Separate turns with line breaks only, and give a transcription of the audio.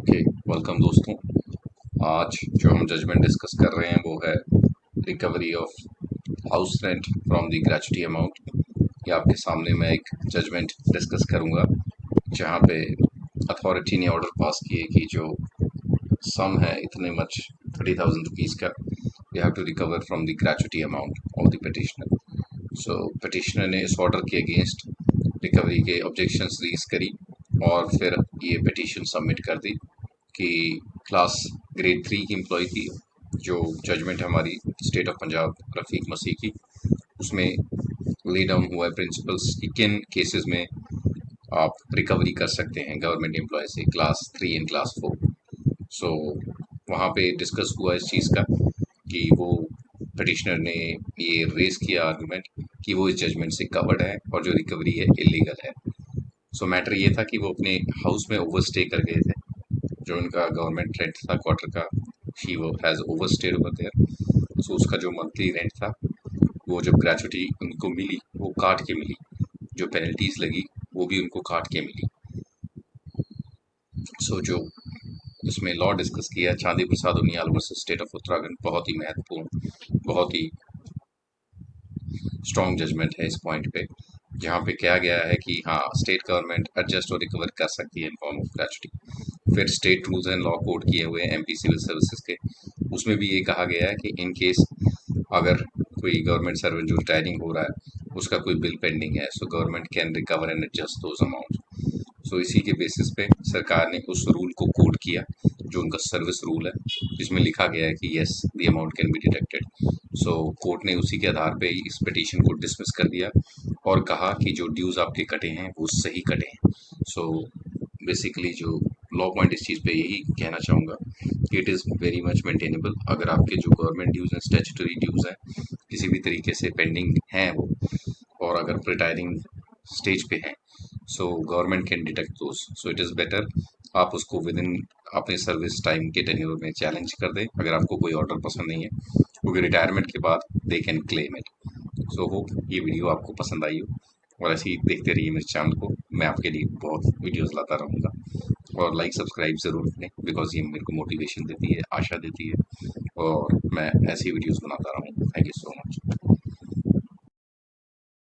Okay, welcome दोस्तों। आज जो हम जजमेंट डिस्कस कर रहे हैं वो है recovery of house rent from the gratuity amount. ये आपके सामने मैं एक जजमेंट डिस्कस करूंगा जहां पे अथॉरिटी ने ऑर्डर पास किए कि जो सम है इतने मच 30,000 रुपीज़ का you have to recover from the gratuity amount of the petitioner. So petitioner ने इस ऑर्डर के अगेंस्ट रिकवरी के ऑब्जेक्शंस रेज करी और फिर ये पिटीशन सबमिट कर दी कि क्लास ग्रेड 3 की एम्प्लॉय थी। जो जजमेंट है हमारी स्टेट ऑफ पंजाब रफीक मसीह की, उसमें ले डाउन हुआ है प्रिंसिपल्स कि किन केसेस में आप रिकवरी कर सकते हैं गवर्नमेंट एम्प्लॉय से क्लास 3 एंड क्लास 4। सो वहाँ पे डिस्कस हुआ इस चीज़ का कि वो पिटिशनर ने ये रेज किया आर्गुमेंट कि वो इस जजमेंट से कवर्ड है और जो रिकवरी है इलीगल है। सो मैटर ये था कि वो अपने हाउस में ओवरस्टे कर गए थे। जो उनका गवर्नमेंट रेंट था क्वार्टर का, ही वो हैज़ ओवरस्टेड ओवर देयर। सो उसका जो मंथली रेंट था वो जब ग्रेचुटी उनको मिली वो काट के मिली, जो पेनल्टीज लगी वो भी उनको काट के मिली। सो जो इसमें लॉ डिस्कस किया Chandi Prasad Uniyal versus state of Uttarakhand, बहुत ही महत्वपूर्ण, बहुत ही स्ट्रॉन्ग जजमेंट है इस पॉइंट पे, जहाँ पे कहा गया है कि हाँ स्टेट गवर्नमेंट एडजस्ट और रिकवर कर सकती है इन फॉर्म ऑफ ग्रेचुटी। फिर state rules and law code किए हुए एमपी सिविल सर्विसेज के, उसमें भी ये कहा गया है कि इन केस अगर कोई गवर्नमेंट सर्वेंट जो रिटायरिंग हो रहा है उसका कोई बिल पेंडिंग है, so government can recover and adjust those amount. So इसी के बेसिस पे सरकार ने उस रूल को कोड किया जो उनका सर्विस रूल है, जिसमें लिखा गया है कि yes the amount can be deducted. So court ने उसी के आधार पे इस पिटीशन को डिसमिस कर दिया और कहा कि जो ड्यूज आपके कटे हैं वो सही कटे हैं। सो बेसिकली जो लॉ पॉइंट इस चीज़ पे यही कहना चाहूँगा कि it is very much maintainable. अगर आपके जो गवर्नमेंट ड्यूज हैं, स्टैट्यूटरी ड्यूज हैं, किसी भी तरीके से पेंडिंग हैं वो, और अगर रिटायरिंग स्टेज पे हैं, सो government can deduct those. So it is better आप उसको विद इन अपने सर्विस टाइम के टेन्योर में चैलेंज कर दें अगर आपको कोई ऑर्डर पसंद नहीं है, क्योंकि रिटायरमेंट के बाद they can claim it. So hope ये वीडियो आपको पसंद आई हो और ऐसे ही देखते रहिए मेरे चैनल को, मैं आपके लिए बहुत वीडियोस लाता रहूँगा। और लाइक सब्सक्राइब ज़रूर करें बिकॉज ये मेरे को मोटिवेशन देती है, आशा देती है, और मैं ऐसी वीडियोस बनाता रहूँ। Thank you so much.